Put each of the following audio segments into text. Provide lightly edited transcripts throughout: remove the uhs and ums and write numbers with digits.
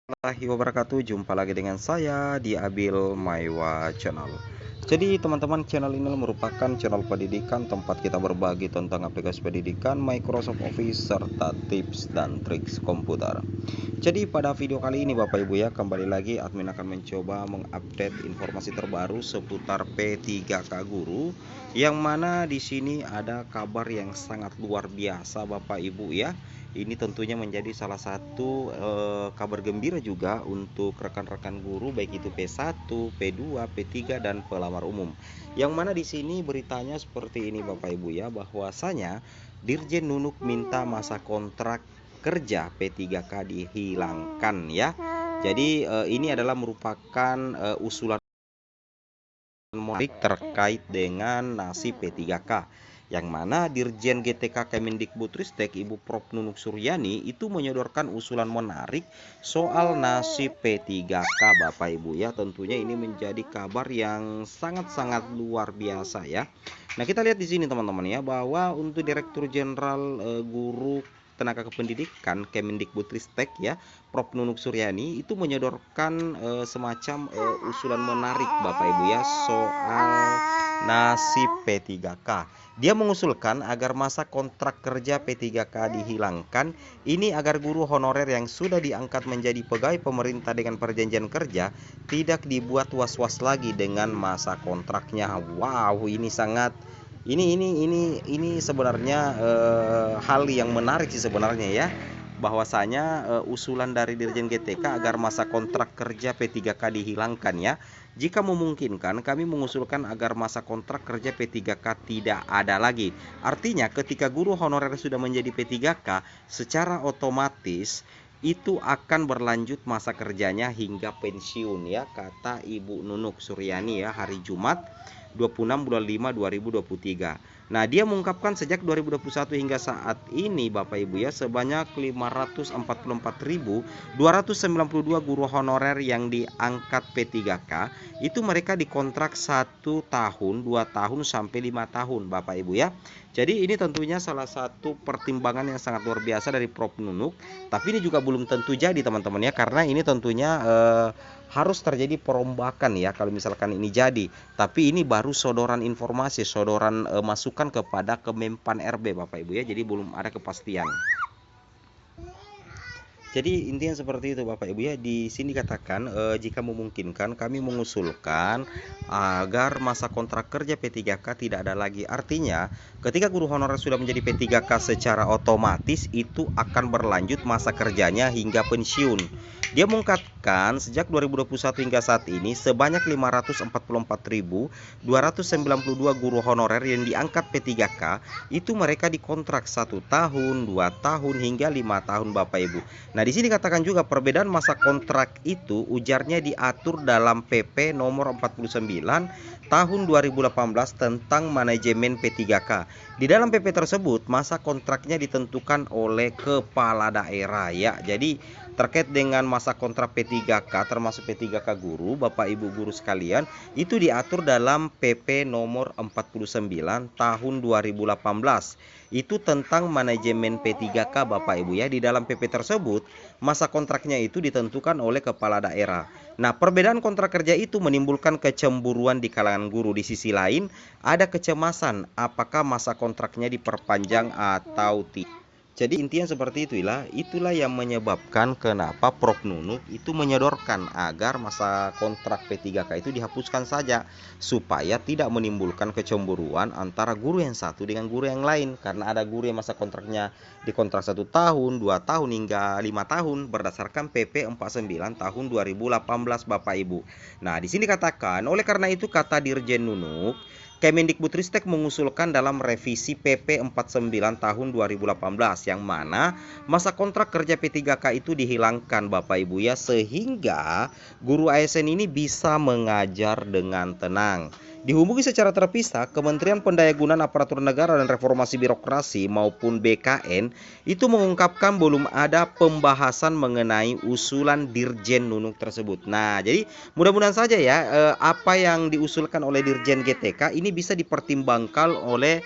Warahmatullahi wabarakatuh. Jumpa lagi dengan saya di Abil Maiwa Channel. Jadi teman-teman, channel ini merupakan channel pendidikan tempat kita berbagi tentang aplikasi pendidikan, Microsoft Office, serta tips dan triks komputer. Jadi pada video kali ini Bapak Ibu ya, kembali lagi admin akan mencoba mengupdate informasi terbaru seputar P3K Guru, yang mana di sini ada kabar yang sangat luar biasa Bapak Ibu ya. Ini tentunya menjadi salah satu kabar gembira juga untuk rekan-rekan guru, baik itu P1, P2, P3 dan pelamar umum. Yang mana di sini beritanya seperti ini Bapak Ibu ya, bahwasanya Dirjen Nunuk minta masa kontrak kerja P3K dihilangkan ya. Jadi ini adalah merupakan usulan terkait dengan nasib P3K, yang mana Dirjen GTK Kemendikbudristek Ibu Prof Nunuk Suryani itu menyodorkan usulan menarik soal nasib P3K Bapak Ibu ya. Tentunya ini menjadi kabar yang sangat-sangat luar biasa ya. Nah, kita lihat di sini teman-teman ya, bahwa untuk Direktur Jenderal Guru Tenaga Kependidikan Kemendikbudristek ya, Prof Nunuk Suryani itu menyodorkan semacam usulan menarik Bapak Ibu ya soal nasib P3K. Dia mengusulkan agar masa kontrak kerja P3K dihilangkan, ini agar guru honorer yang sudah diangkat menjadi pegawai pemerintah dengan perjanjian kerja tidak dibuat was-was lagi dengan masa kontraknya. Wow, ini sangat ini sebenarnya hal yang menarik sih sebenarnya ya, bahwasanya usulan dari Dirjen GTK agar masa kontrak kerja P3K dihilangkan ya. Jika memungkinkan, kami mengusulkan agar masa kontrak kerja P3K tidak ada lagi. Artinya ketika guru honorer sudah menjadi P3K, secara otomatis itu akan berlanjut masa kerjanya hingga pensiun ya, kata Ibu Nunuk Suryani ya, hari Jumat 26 bulan 5 2023. Nah, dia mengungkapkan sejak 2021 hingga saat ini Bapak Ibu ya, sebanyak 544.292 guru honorer yang diangkat P3K itu mereka dikontrak 1 tahun, 2 tahun sampai 5 tahun Bapak Ibu ya. Jadi ini tentunya salah satu pertimbangan yang sangat luar biasa dari Prof Nunuk. Tapi ini juga belum tentu jadi teman-teman ya, karena ini tentunya harus terjadi perombakan ya kalau misalkan ini jadi. Tapi ini baru sodoran informasi, sodoran masukan kepada Kemenpan RB Bapak Ibu ya. Jadi belum ada kepastian. Jadi intinya seperti itu Bapak Ibu ya. Di sini katakan jika memungkinkan kami mengusulkan agar masa kontrak kerja P3K tidak ada lagi. Artinya ketika guru honorer sudah menjadi P3K secara otomatis itu akan berlanjut masa kerjanya hingga pensiun. Dia mengungkapkan sejak 2021 hingga saat ini sebanyak 544.292 guru honorer yang diangkat P3K itu mereka dikontrak 1 tahun, 2 tahun hingga 5 tahun Bapak Ibu. Nah, di sini katakan juga perbedaan masa kontrak itu ujarnya diatur dalam PP nomor 49 tahun 2018 tentang manajemen P3K. Di dalam PP tersebut masa kontraknya ditentukan oleh kepala daerah ya. Jadi terkait dengan masa kontrak P3K termasuk P3K guru, Bapak Ibu guru sekalian, itu diatur dalam PP nomor 49 tahun 2018. Itu tentang manajemen P3K Bapak Ibu ya. Di dalam PP tersebut masa kontraknya itu ditentukan oleh kepala daerah. Nah, perbedaan kontrak kerja itu menimbulkan kecemburuan di kalangan guru. Di sisi lain ada kecemasan apakah masa kontraknya diperpanjang atau tidak. Jadi intinya seperti itulah yang menyebabkan kenapa Prof Nunuk itu menyodorkan agar masa kontrak P3K itu dihapuskan saja, supaya tidak menimbulkan kecemburuan antara guru yang satu dengan guru yang lain. Karena ada guru yang masa kontraknya dikontrak 1 tahun, 2 tahun hingga 5 tahun berdasarkan PP 49 tahun 2018 Bapak Ibu. Nah, di sini katakan oleh karena itu kata Dirjen Nunuk, Kemendikbudristek mengusulkan dalam revisi PP 49 tahun 2018 yang mana masa kontrak kerja P3K itu dihilangkan Bapak Ibu ya, sehingga guru ASN ini bisa mengajar dengan tenang. Dihubungi secara terpisah, Kementerian Pendayagunaan Aparatur Negara dan Reformasi Birokrasi maupun BKN itu mengungkapkan belum ada pembahasan mengenai usulan Dirjen Nunuk tersebut. Nah, jadi mudah-mudahan saja ya apa yang diusulkan oleh Dirjen GTK ini bisa dipertimbangkan oleh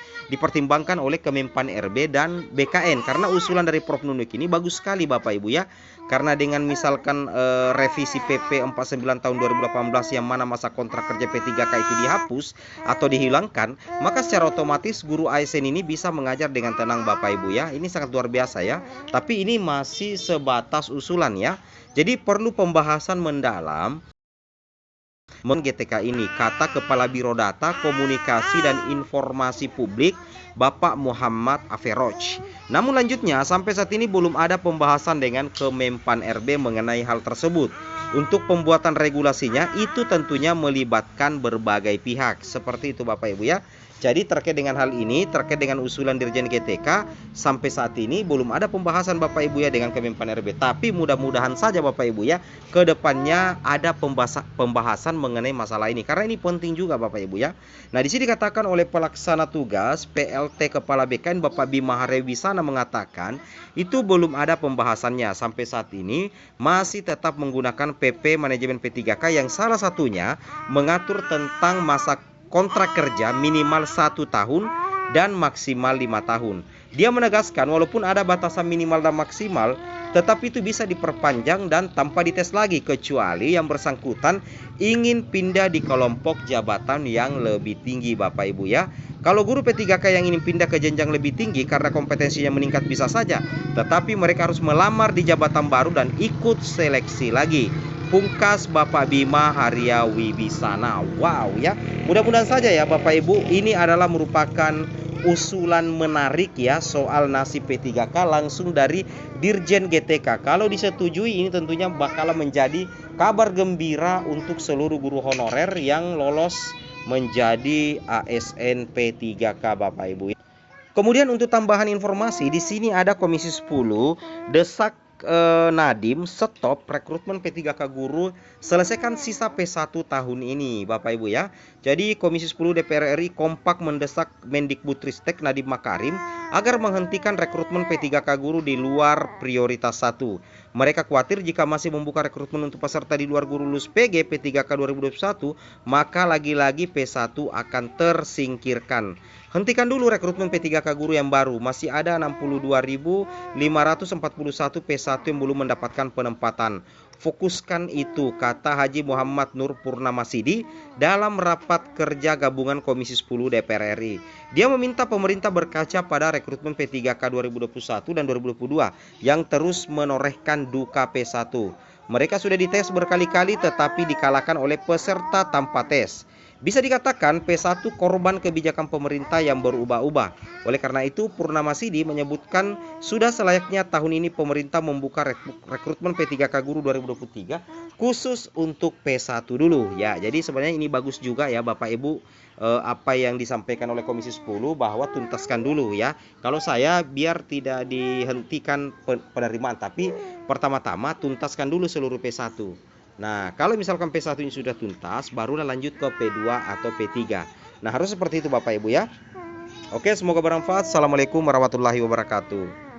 Kemenpan RB dan BKN, karena usulan dari Prof Nunuk ini bagus sekali Bapak Ibu ya. Karena dengan misalkan revisi PP 49 tahun 2018 yang mana masa kontrak kerja P3K itu dihapus atau dihilangkan, maka secara otomatis guru ASN ini bisa mengajar dengan tenang Bapak Ibu ya. Ini sangat luar biasa ya. Tapi ini masih sebatas usulan ya. Jadi perlu pembahasan mendalam GTK ini, kata Kepala Biro Data, Komunikasi dan Informasi Publik Bapak Muhammad Aferoj. Namun lanjutnya sampai saat ini belum ada pembahasan dengan Kemenpan RB mengenai hal tersebut. Untuk pembuatan regulasinya itu tentunya melibatkan berbagai pihak. Seperti itu Bapak Ibu ya. Jadi terkait dengan hal ini, terkait dengan usulan Dirjen GTK, sampai saat ini belum ada pembahasan Bapak Ibu ya dengan Kemenpan RB. Tapi mudah-mudahan saja Bapak Ibu ya, ke depannya ada pembahasan mengenai masalah ini. Karena ini penting juga Bapak Ibu ya. Nah, di sini dikatakan oleh pelaksana tugas PLT Kepala BKN Bapak Bima Harewisana mengatakan, itu belum ada pembahasannya. Sampai saat ini masih tetap menggunakan PP Manajemen P3K yang salah satunya mengatur tentang masa kontrak kerja minimal 1 tahun dan maksimal 5 tahun. Dia menegaskan walaupun ada batasan minimal dan maksimal, tetapi itu bisa diperpanjang dan tanpa dites lagi kecuali yang bersangkutan ingin pindah di kelompok jabatan yang lebih tinggi Bapak Ibu ya. Kalau guru P3K yang ingin pindah ke jenjang lebih tinggi karena kompetensinya meningkat bisa saja, tetapi mereka harus melamar di jabatan baru dan ikut seleksi lagi. Pungkas Bapak Bima Haria Wibisana. Wow ya. Mudah-mudahan saja ya Bapak Ibu, ini adalah merupakan usulan menarik ya soal nasib P3K langsung dari Dirjen GTK. Kalau disetujui ini tentunya bakal menjadi kabar gembira untuk seluruh guru honorer yang lolos menjadi ASN P3K Bapak Ibu. Kemudian untuk tambahan informasi, di sini ada Komisi 10 desak Nadiem stop rekrutmen P3K guru, selesaikan sisa P1 tahun ini Bapak Ibu ya. Jadi Komisi 10 DPR RI kompak mendesak Mendikbudristek Nadiem Makarim agar menghentikan rekrutmen P3K guru di luar prioritas 1. Mereka khawatir jika masih membuka rekrutmen untuk peserta di luar guru lulus PG P3K 2021, maka lagi-lagi P1 akan tersingkirkan. Hentikan dulu rekrutmen P3K guru yang baru. Masih ada 62.541 P1 yang belum mendapatkan penempatan. Fokuskan itu, kata Haji Muhammad Nur Purnamasidi dalam rapat kerja gabungan Komisi 10 DPR RI. Dia meminta pemerintah berkaca pada rekrutmen P3K 2021 dan 2022 yang terus menorehkan duka P1. Mereka sudah dites berkali-kali tetapi dikalahkan oleh peserta tanpa tes. Bisa dikatakan P1 korban kebijakan pemerintah yang berubah-ubah. Oleh karena itu Purnamasidi menyebutkan sudah selayaknya tahun ini pemerintah membuka rekrutmen P3K guru 2023 khusus untuk P1 dulu ya. Jadi sebenarnya ini bagus juga ya Bapak Ibu, apa yang disampaikan oleh Komisi 10 bahwa tuntaskan dulu ya. Kalau saya biar tidak dihentikan penerimaan, tapi pertama-tama tuntaskan dulu seluruh P1. Nah, kalau misalkan P1 ini sudah tuntas, barulah lanjut ke P2 atau P3. Nah, harus seperti itu Bapak Ibu ya. Oke, semoga bermanfaat. Assalamualaikum warahmatullahi wabarakatuh.